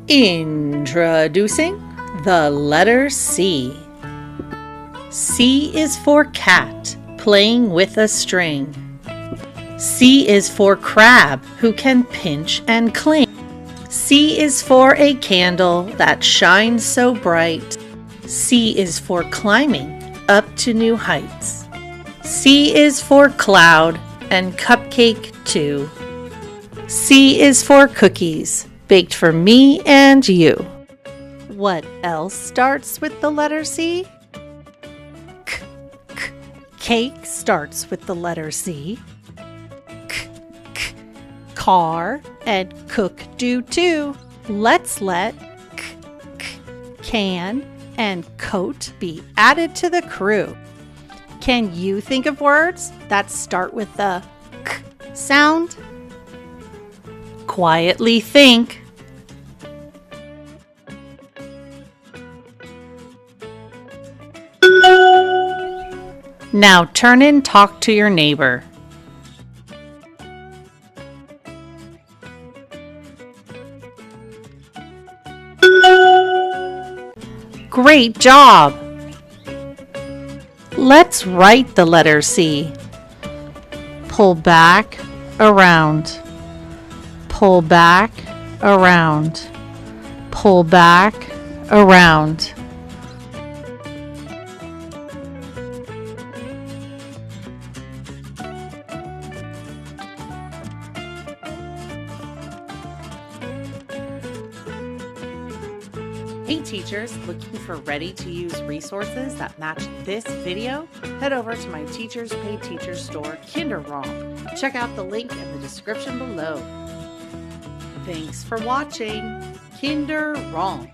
Introducing the letter C. C is for cat, playing with a string. C is for crab, who can pinch and cling. C is for a candle that shines so bright. C is for climbing up to new heights. C is for cloud and cupcake too. C is for cookies, baked for me and you. What else starts with the letter C? Cake starts with the letter C. Car and cook do too. Let's let can and coat be added to the crew. Can you think of words that start with the k sound? Quietly think. Now turn and talk to your neighbor. Great job! Let's write the letter C. Pull back, around. Pull back, around. Pull back, around. Hey teachers, looking for ready-to-use resources that match this video? Head over to my Teachers Pay Teachers store, Kinderwrong. Check out the link in the description below. Thanks for watching Kinderwrong.